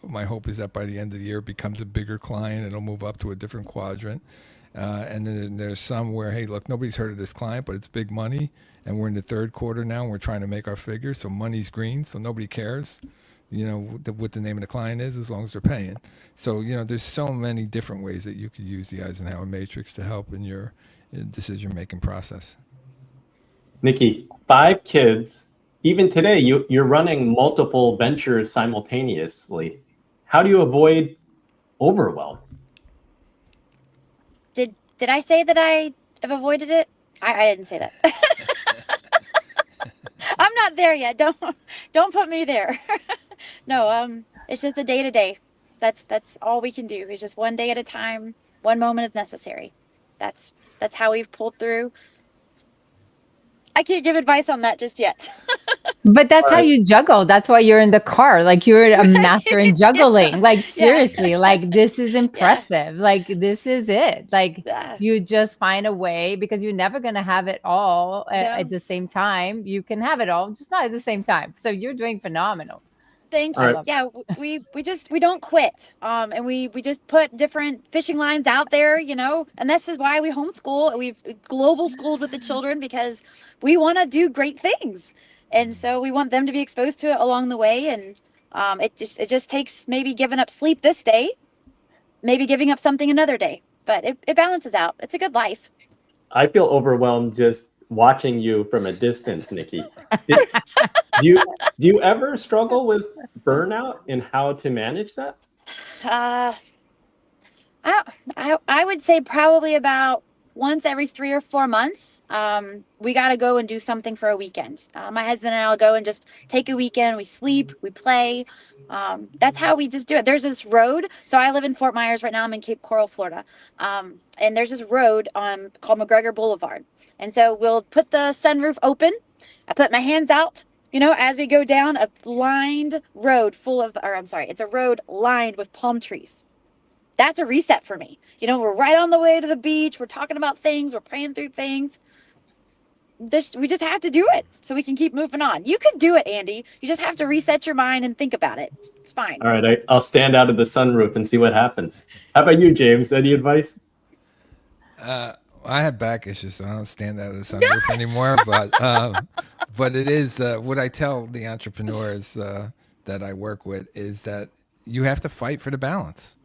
my hope is that by the end of the year it becomes a bigger client, it'll move up to a different quadrant. And then there's some where, hey, look, nobody's heard of this client, but it's big money, and we're in the third quarter now, and we're trying to make our figures, so money's green, so nobody cares what the name of the client is, as long as they're paying. So there's so many different ways that you could use the Eisenhower Matrix to help in your decision-making process. Nikki, 5 kids. Even today, you're running multiple ventures simultaneously. How do you avoid overwhelm? Did I say that I have avoided it? I didn't say that. I'm not there yet. Don't put me there. No, it's just a day to day. That's all we can do. It's just one day at a time. One moment is necessary. That's how we've pulled through. I can't give advice on that just yet. But that's how you juggle. That's why you're in the car. Like, you're a master in juggling. Like, seriously, like, this is impressive. Yeah. Like, this is it. Like, you just find a way, because you're never going to have it all at the same time. You can have it all, just not at the same time. So you're doing phenomenal. Thank you. Right. Yeah, we don't quit. And we just put different fishing lines out there, and this is why we homeschool. We've global schooled with the children, because we want to do great things. And so we want them to be exposed to it along the way. And it just takes maybe giving up sleep this day, maybe giving up something another day, but it balances out. It's a good life. I feel overwhelmed just watching you from a distance, Nikki. Do you ever struggle with burnout and how to manage that? I would say probably about once every 3 or 4 months. We got to go and do something for a weekend. My husband and I'll go and just take a weekend. We sleep, we play. That's how we just do it. There's this road. So I live in Fort Myers right now. I'm in Cape Coral, Florida. And there's this road called McGregor Boulevard. And so we'll put the sunroof open. I put my hands out, as we go down a lined road it's a road lined with palm trees. That's a reset for me. We're right on the way to the beach. We're talking about things. We're praying through things. We just have to do it so we can keep moving on. You can do it, Andy. You just have to reset your mind and think about it. It's fine. All right. I'll stand out of the sunroof and see what happens. How about you, James? Any advice? I have back issues, so I don't stand out of the sunroof anymore. But it is what I tell the entrepreneurs that I work with is that you have to fight for the balance.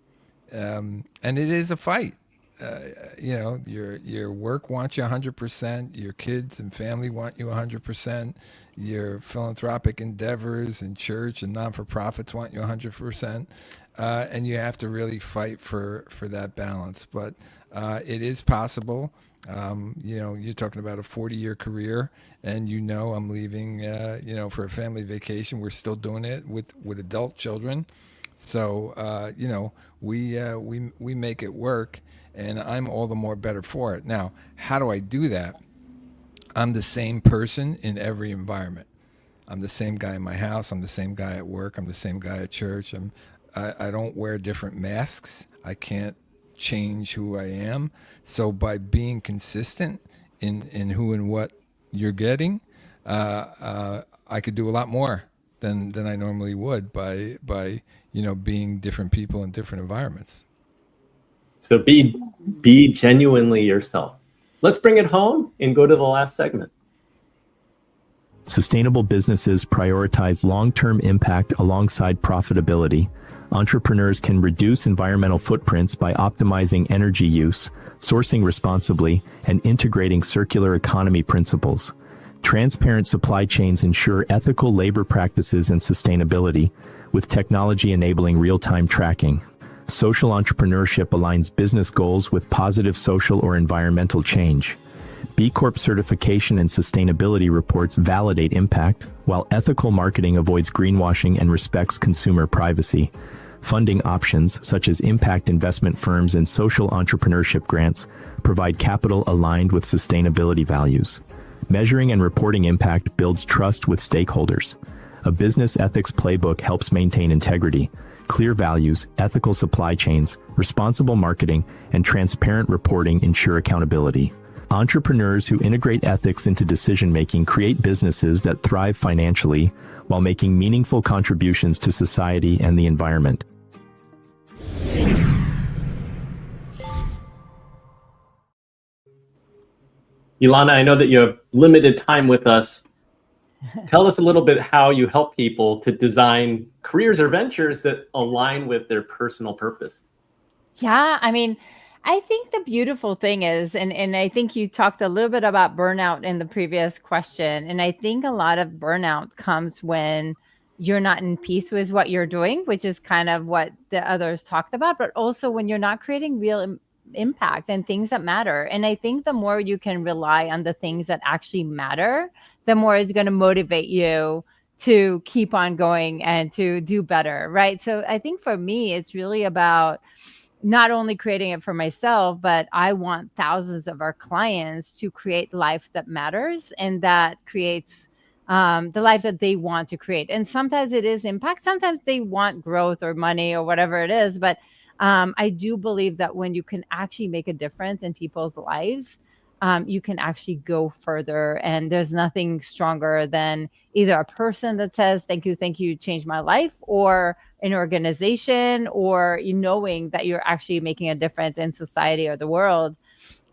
And it is a fight. Your work wants you 100%. Your kids and family want you 100%. Your philanthropic endeavors and church and non-for-profits want you 100%. And you have to really fight for that balance. But it is possible. You're talking about a 40-year career, and I'm leaving, for a family vacation. We're still doing it with adult children. So, we make it work, and I'm all the more better for it. Now, how do I do that? I'm the same person in every environment. I'm the same guy in my house. I'm the same guy at work. I'm the same guy at church. I don't wear different masks. I can't change who I am. So by being consistent in who and what you're getting, I could do a lot more than I normally would by being different people in different environments. So be genuinely yourself. Let's bring it home and go to the last segment. Sustainable businesses prioritize long-term impact alongside profitability. Entrepreneurs can reduce environmental footprints by optimizing energy use, sourcing responsibly, and integrating circular economy principles. Transparent supply chains ensure ethical labor practices and sustainability, with technology enabling real-time tracking. Social entrepreneurship aligns business goals with positive social or environmental change. B Corp certification and sustainability reports validate impact, while ethical marketing avoids greenwashing and respects consumer privacy. Funding options, such as impact investment firms and social entrepreneurship grants, provide capital aligned with sustainability values. Measuring and reporting impact builds trust with stakeholders. A business ethics playbook helps maintain integrity. Clear values, ethical supply chains, responsible marketing, and transparent reporting ensure accountability. Entrepreneurs who integrate ethics into decision-making create businesses that thrive financially while making meaningful contributions to society and the environment. Ilana, I know that you have limited time with us. Tell us a little bit how you help people to design careers or ventures that align with their personal purpose. Yeah, I mean, I think the beautiful thing is, and I think you talked a little bit about burnout in the previous question, and I think a lot of burnout comes when you're not in peace with what you're doing, which is kind of what the others talked about, but also when you're not creating real impact and things that matter. And I think the more you can rely on the things that actually matter, the more it's going to motivate you to keep on going and to do better, right? So I think for me, it's really about not only creating it for myself, but I want thousands of our clients to create life that matters and that creates the life that they want to create. And sometimes it is impact. Sometimes they want growth or money or whatever it is. But I do believe that when you can actually make a difference in people's lives, you can actually go further. And there's nothing stronger than either a person that says, thank you, changed my life, or an organization, or you knowing that you're actually making a difference in society or the world.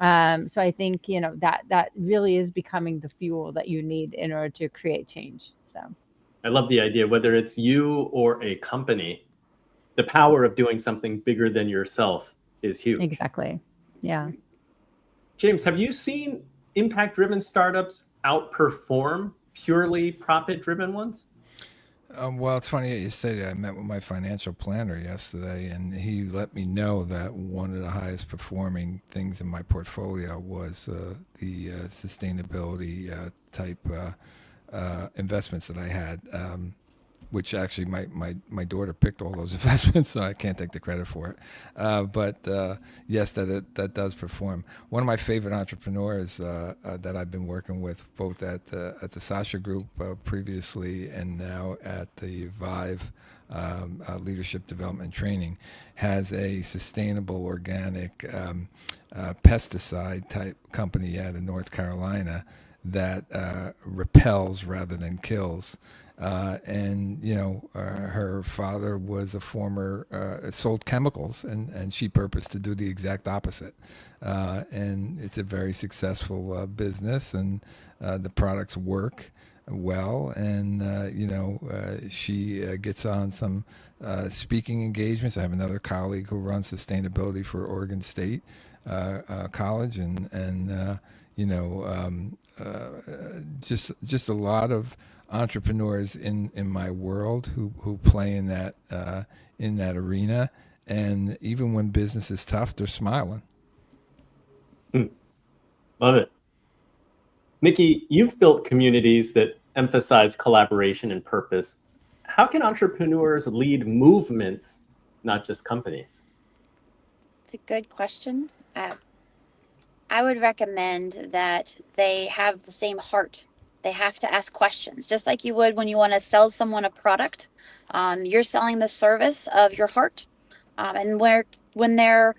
So I think, that really is becoming the fuel that you need in order to create change. So I love the idea, whether it's you or a company, the power of doing something bigger than yourself is huge. Exactly. Yeah. James, have you seen impact-driven startups outperform purely profit-driven ones? Well, it's funny that you say that. I met with my financial planner yesterday, and he let me know that one of the highest performing things in my portfolio was the sustainability type investments that I had, which actually my daughter picked all those investments, so I can't take the credit for it. But yes, that does perform. One of my favorite entrepreneurs that I've been working with, both at the Sasha Group previously and now at the Vive Leadership Development Training, has a sustainable organic pesticide type company out of North Carolina that repels rather than kills. And her father was a former sold chemicals, and she purposed to do the exact opposite. And it's a very successful business, and the products work well. And she gets on some speaking engagements. I have another colleague who runs sustainability for Oregon State College, and just a lot of entrepreneurs in my world who play in that arena, and even when business is tough, they're smiling. Love it. Nikki, you've built communities that emphasize collaboration and purpose. How can entrepreneurs lead movements, not just companies? It's a good question. I would recommend that they have the same heart. They have to ask questions, just like you would when you want to sell someone a product. You're selling the service of your heart. And when they're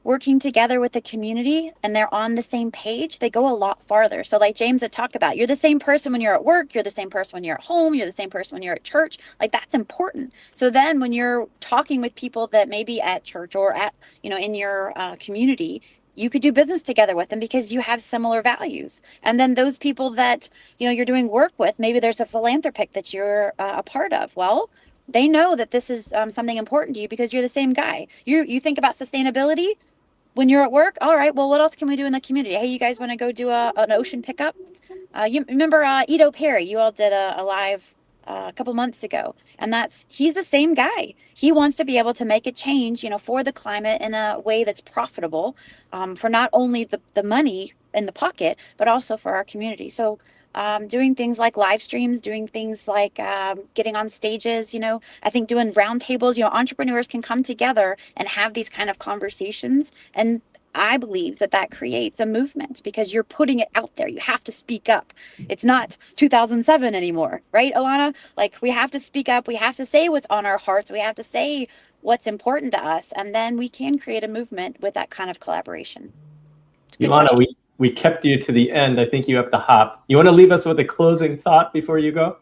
working together with the community and they're on the same page, they go a lot farther. So like James had talked about, you're the same person when you're at work, you're the same person when you're at home, you're the same person when you're at church. Like, that's important. So then when you're talking with people that may be at church or at, in your community, you could do business together with them because you have similar values. And then those people that, you're doing work with, maybe there's a philanthropic that you're a part of. Well, they know that this is something important to you because you're the same guy. You think about sustainability when you're at work. All right, well, what else can we do in the community? Hey, you guys want to go do an ocean pickup? You remember Edo Perry? You all did a live a couple months ago, and he's the same guy. He wants to be able to make a change, for the climate in a way that's profitable, for not only the money in the pocket, but also for our community. So doing things like live streams, doing things like getting on stages, I think doing roundtables, entrepreneurs can come together and have these kind of conversations. And I believe that creates a movement because you're putting it out there. You have to speak up. It's not 2007 anymore, right, Ilana? Like, we have to speak up. We have to say what's on our hearts. We have to say what's important to us. And then we can create a movement with that kind of collaboration. Ilana, we kept you to the end. I think you have to hop. You want to leave us with a closing thought before you go?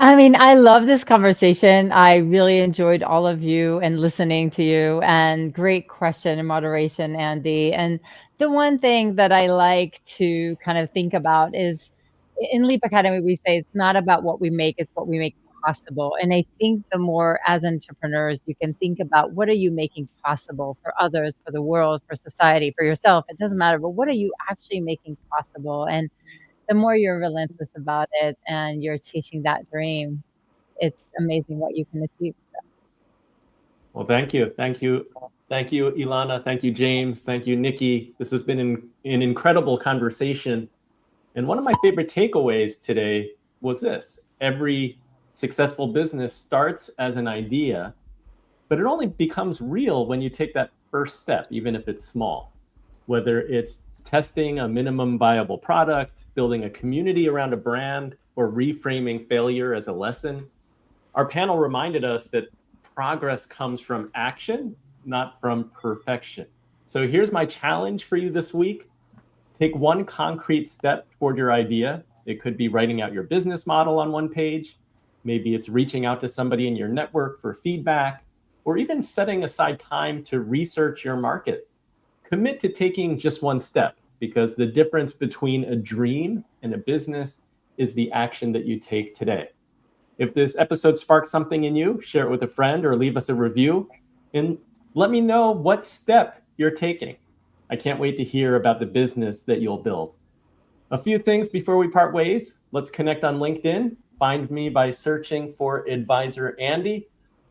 I mean, I love this conversation. I really enjoyed all of you and listening to you, and great question and moderation, Andy. And the one thing that I like to kind of think about is in Leap Academy, we say it's not about what we make, it's what we make possible. And I think the more as entrepreneurs, you can think about what are you making possible for others, for the world, for society, for yourself. It doesn't matter, but what are you actually making possible? And the more you're relentless about it and you're chasing that dream, it's amazing what you can achieve. Well, thank you. Thank you. Thank you, Ilana. Thank you, James. Thank you, Nikki. This has been an incredible conversation. And one of my favorite takeaways today was this. Every successful business starts as an idea, but it only becomes real when you take that first step, even if it's small. Whether it's testing a minimum viable product, building a community around a brand, or reframing failure as a lesson. Our panel reminded us that progress comes from action, not from perfection. So here's my challenge for you this week. Take one concrete step toward your idea. It could be writing out your business model on one page. Maybe it's reaching out to somebody in your network for feedback, or even setting aside time to research your market. Commit to taking just one step, because the difference between a dream and a business is the action that you take today. If this episode sparked something in you, share it with a friend or leave us a review and let me know what step you're taking. I can't wait to hear about the business that you'll build. A few things before we part ways. Let's connect on LinkedIn. Find me by searching for Advisor Andy.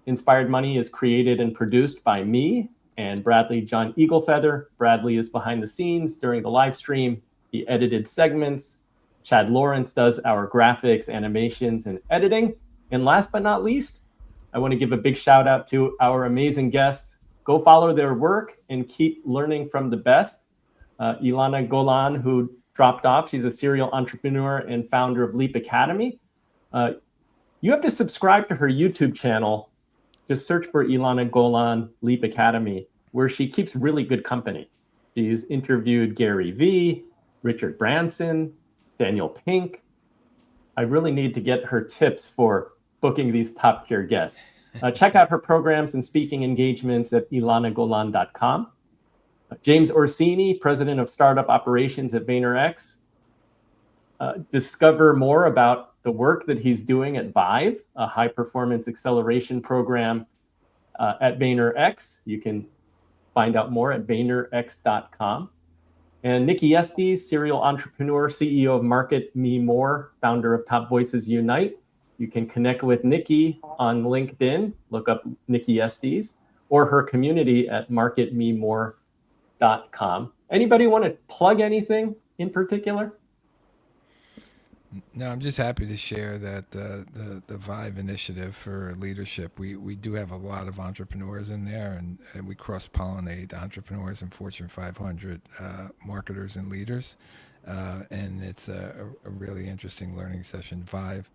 Inspired Money is created and produced by me and Bradley John Eaglefeather. Bradley is behind the scenes during the live stream. He edited segments. Chad Lawrence does our graphics, animations, and editing. And last but not least, I want to give a big shout out to our amazing guests. Go follow their work and keep learning from the best. Ilana Golan, who dropped off, she's a serial entrepreneur and founder of Leap Academy. You have to subscribe to her YouTube channel. Just search for Ilana Golan Leap Academy, where she keeps really good company. She's interviewed Gary Vee, Richard Branson, Daniel Pink. I really need to get her tips for booking these top tier guests. Check out her programs and speaking engagements at ilanagolan.com. James Orsini, president of startup operations at VaynerX. Discover more about the work that he's doing at Vive, a high performance acceleration program at VaynerX. You can find out more at VaynerX.com. And Nikki Estes, serial entrepreneur, CEO of Market Me More, founder of Top Voices Unite. You can connect with Nikki on LinkedIn, look up Nikki Estes, or her community at marketmemore.com. Anybody want to plug anything in particular? No, I'm just happy to share that the Vive initiative for leadership, we do have a lot of entrepreneurs in there, and we cross-pollinate entrepreneurs and Fortune 500 marketers and leaders. And it's a really interesting learning session. Vive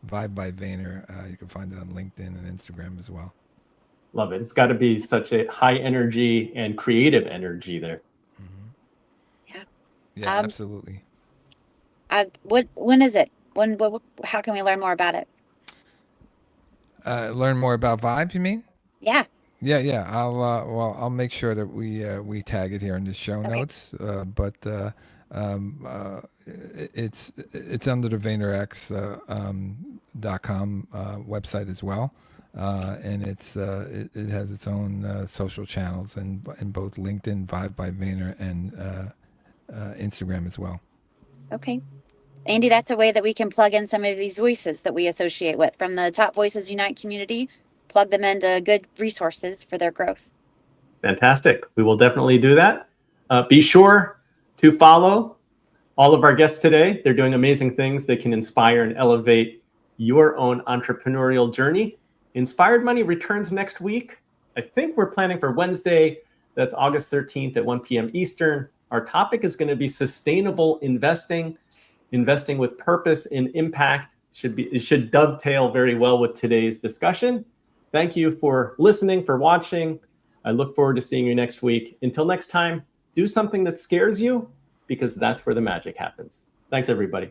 by Vayner. You can find it on LinkedIn and Instagram as well. Love it. It's got to be such a high energy and creative energy there. Mm-hmm. Yeah, absolutely. When is it? How can we learn more about it? Learn more about Vive, you mean? Yeah. Yeah. I'll make sure that we tag it here in the show notes. But it's under the VaynerX.com website as well, and it has its own social channels in both LinkedIn, Vive by Vayner, and Instagram as well. Okay. Andy, that's a way that we can plug in some of these voices that we associate with from the Top Voices Unite community, plug them into good resources for their growth. Fantastic. We will definitely do that. Be sure to follow all of our guests today. They're doing amazing things that can inspire and elevate your own entrepreneurial journey. Inspired Money returns next week. I think we're planning for Wednesday. That's August 13th at 1 p.m. Eastern. Our topic is going to be sustainable investing, investing with purpose and impact. It should dovetail very well with today's discussion. Thank you for listening, for watching. I look forward to seeing you next week. Until next time, do something that scares you, because that's where the magic happens. Thanks, everybody.